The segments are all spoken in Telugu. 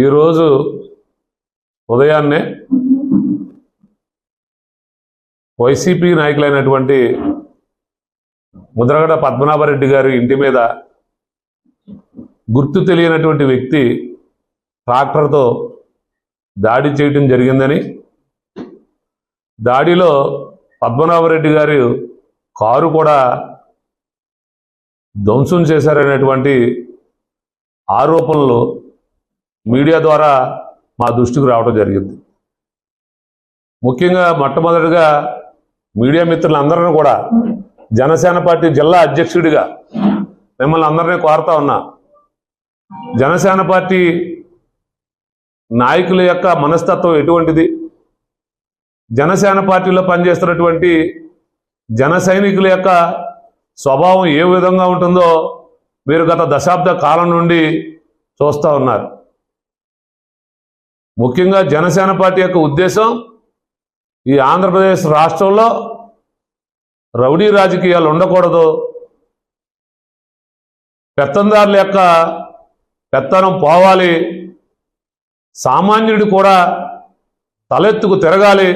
ఈరోజు ఉదయాన్నే వైసీపీ నాయకులైనటువంటి ముద్రగడ పద్మనాభరెడ్డి గారి ఇంటి మీద గుర్తు తెలియనటువంటి వ్యక్తి ట్రాక్టర్తో దాడి చేయడం జరిగిందని, దాడిలో పద్మనాభరెడ్డి గారి కారు కూడా ధ్వంసం చేశారనేటువంటి ఆరోపణలు మీడియా ద్వారా మా దృష్టికి రావడం జరిగింది. ముఖ్యంగా మొట్టమొదటిగా మీడియా మిత్రులందరినీ కూడా జనసేన పార్టీ జిల్లా అధ్యక్షుడిగా మిమ్మల్ని అందరినీ కోరుతా ఉన్నా, జనసేన పార్టీ నాయకుల యొక్క మనస్తత్వం ఎటువంటిది, జనసేన పార్టీలో పనిచేస్తున్నటువంటి జన సైనికుల యొక్క స్వభావం ఏ విధంగా ఉంటుందో మీరు గత దశాబ్ద కాలం నుండి చూస్తూ ఉన్నారు. ముఖ్యంగా జనసేన పార్టీ యొక్క ఉద్దేశం ఈ ఆంధ్రప్రదేశ్ రాష్ట్రంలో రౌడీ రాజకీయాలు ఉండకూడదు, పెత్తందారుల యొక్క పెత్తనం పోవాలి, సామాన్యుడు కూడా తలెత్తుకు తిరగాలి,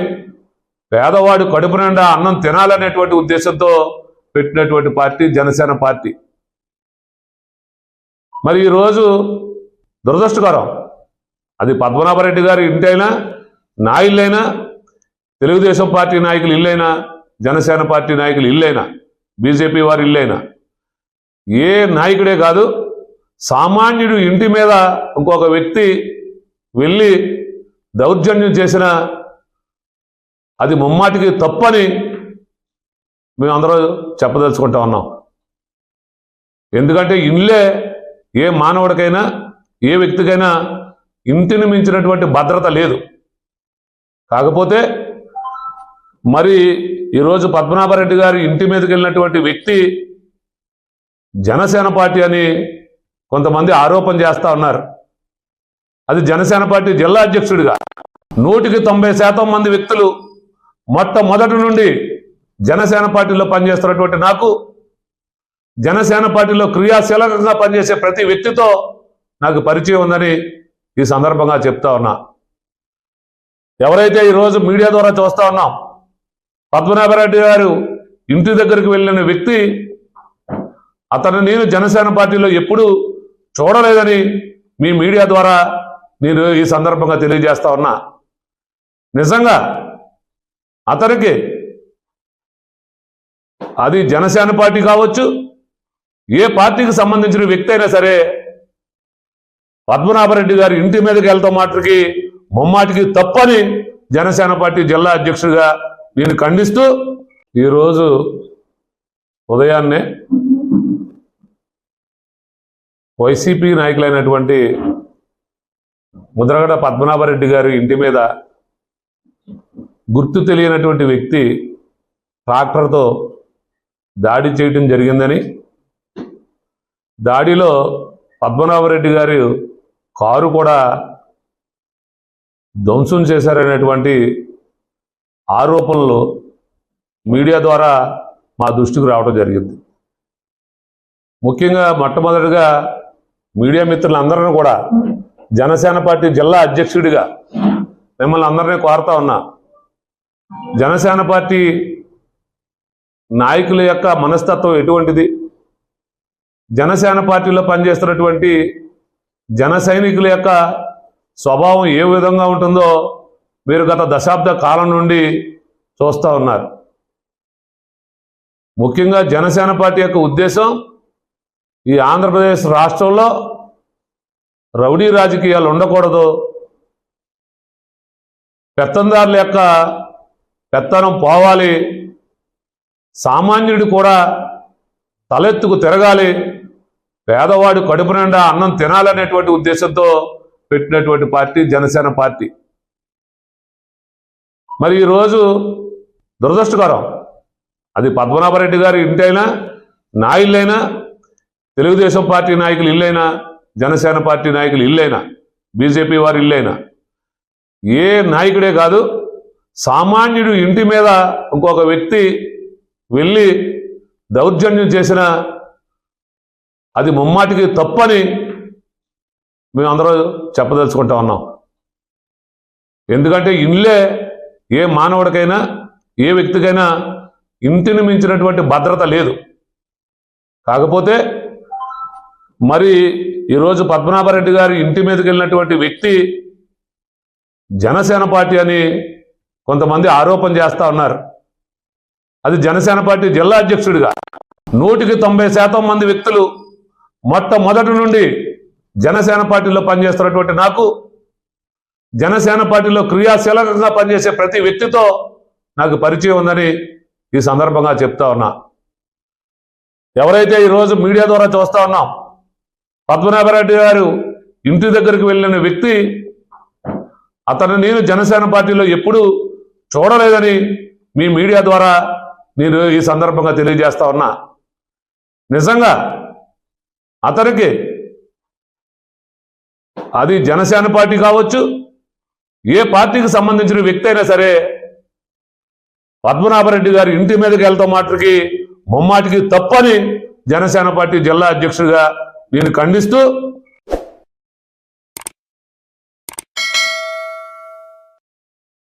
పేదవాడు కడుపు నిండా అన్నం తినాలనేటువంటి ఉద్దేశంతో పెట్టినటువంటి పార్టీ జనసేన పార్టీ. మరి ఈరోజు దురదృష్టకరం, అది పద్మనాభరెడ్డి గారి ఇంటైనా, నా ఇల్లైనా, తెలుగుదేశం పార్టీ నాయకులు ఇల్లైనా, జనసేన పార్టీ నాయకులు ఇల్లైనా, బీజేపీ వారి ఇల్లైనా, ఏ నాయకుడే కాదు, సామాన్యుడు ఇంటి మీద ఇంకొక వ్యక్తి వెళ్ళి దౌర్జన్యం చేసిన అది ముమ్మాటికి తప్పని మేమందరూ చెప్పదలుచుకుంటా ఉన్నాం. ఎందుకంటే ఇల్లే ఏ మానవుడికైనా ఏ వ్యక్తికైనా ఇంటిని మించినటువంటి భద్రత లేదు. కాకపోతే మరి ఈరోజు పద్మనాభరెడ్డి గారి ఇంటి మీదకి వెళ్ళినటువంటి వ్యక్తి జనసేన పార్టీ అని కొంతమంది ఆరోపణ చేస్తూ ఉన్నారు. అది జనసేన పార్టీ జిల్లా అధ్యక్షుడిగా 190% మంది వ్యక్తులు మొట్టమొదటి నుండి జనసేన పార్టీలో పనిచేస్తున్నటువంటి నాకు, జనసేన పార్టీలో క్రియాశీలకంగా పనిచేసే ప్రతి వ్యక్తితో నాకు పరిచయం ఉందని ఈ సందర్భంగా చెప్తా ఉన్నా. ఎవరైతే ఈరోజు మీడియా ద్వారా చూస్తా ఉన్నాం, పద్మనాభరెడ్డి గారు ఇంటి దగ్గరికి వెళ్ళిన వ్యక్తి, అతను నేను జనసేన పార్టీలో ఎప్పుడూ చూడలేదని మీ మీడియా ద్వారా నేను ఈ సందర్భంగా తెలియజేస్తా ఉన్నా. నిజంగా అతనికి అది జనసేన పార్టీ కావచ్చు, ఏ పార్టీకి సంబంధించిన వ్యక్తి అయినా సరే, పద్మనాభరెడ్డి గారి ఇంటి మీదకి వెళ్తాం మాటకి ముమ్మాటికి తప్పని జనసేన పార్టీ జిల్లా అధ్యక్షుడిగా నేను ఖండిస్తూ, ఈరోజు ఉదయాన్నే వైసీపీ నాయకులైనటువంటి ముద్రగడ పద్మనాభరెడ్డి గారి ఇంటి మీద గుర్తు తెలియనటువంటి వ్యక్తి ట్రాక్టర్తో దాడి చేయటం జరిగిందని, దాడిలో పద్మనాభరెడ్డి గారి కారు కూడా ధ్వంసం చేశారనేటువంటి ఆరోపణలు మీడియా ద్వారా మా దృష్టికి రావడం జరిగింది. ముఖ్యంగా మొట్టమొదటిగా మీడియా మిత్రులందరినీ కూడా జనసేన పార్టీ జిల్లా అధ్యక్షుడిగా మిమ్మల్ని అందరినీ కోరుతా ఉన్నా, జనసేన పార్టీ నాయకుల యొక్క మనస్తత్వం ఎటువంటిది, జనసేన పార్టీలో పనిచేస్తున్నటువంటి జన సైనికుల యొక్క స్వభావం ఏ విధంగా ఉంటుందో మీరు గత దశాబ్ద కాలం నుండి చూస్తూ ఉన్నారు. ముఖ్యంగా జనసేన పార్టీ యొక్క ఉద్దేశం ఈ ఆంధ్రప్రదేశ్ రాష్ట్రంలో రౌడీ రాజకీయాలు ఉండకూడదు, పెత్తందారుల యొక్క పెత్తనం పోవాలి, సామాన్యుడు కూడా తలెత్తుకు తిరగాలి, పేదవాడు కడుపు నిండా అన్నం తినాలనేటువంటి ఉద్దేశంతో పెట్టినటువంటి పార్టీ జనసేన పార్టీ. మరి ఈరోజు దురదృష్టకరం, అది పద్మనాభరెడ్డి గారి ఇంటైనా, నా ఇల్లైనా, తెలుగుదేశం పార్టీ నాయకులు ఇల్లైనా, జనసేన పార్టీ నాయకులు ఇల్లైనా, బీజేపీ వారి ఇల్లైనా, ఏ నాయకుడే కాదు, సామాన్యుడు ఇంటి మీద ఇంకొక వ్యక్తి వెళ్ళి దౌర్జన్యం చేసిన అది ముమ్మాటికి తప్పని మేమందరూ చెప్పదలుచుకుంటా ఉన్నాం. ఎందుకంటే ఇల్లే ఏ మానవుడికైనా ఏ వ్యక్తికైనా ఇంటిని మించినటువంటి భద్రత లేదు. కాకపోతే మరి ఈరోజు పద్మనాభరెడ్డి గారి ఇంటి మీదకి వెళ్ళినటువంటి వ్యక్తి జనసేన పార్టీ అని కొంతమంది ఆరోపణ చేస్తా ఉన్నారు. అది జనసేన పార్టీ జిల్లా అధ్యక్షుడిగా 190% మంది వ్యక్తులు మొట్టమొదటి నుండి జనసేన పార్టీలో పనిచేస్తున్నటువంటి నాకు, జనసేన పార్టీలో క్రియాశీలకంగా పనిచేసే ప్రతి వ్యక్తితో నాకు పరిచయం ఉందని ఈ సందర్భంగా చెప్తా ఉన్నా. ఎవరైతే ఈరోజు మీడియా ద్వారా చూస్తా ఉన్నాం, పద్మనాభరెడ్డి గారు ఇంటి దగ్గరికి వెళ్ళిన వ్యక్తి, అతను నేను జనసేన పార్టీలో ఎప్పుడూ చూడలేదని మీ మీడియా ద్వారా నేను ఈ సందర్భంగా తెలియజేస్తా ఉన్నా. నిజంగా అతనికి అది జనసేన పార్టీ కావచ్చు, ఏ పార్టీకి సంబంధించిన వ్యక్తి అయినా సరే పద్మనాభరెడ్డి గారి ఇంటి మీదకి వెళ్తాం మాటకి ముమ్మాటికి తప్పని జనసేన పార్టీ జిల్లా అధ్యక్షుడిగా నేను ఖండిస్తూ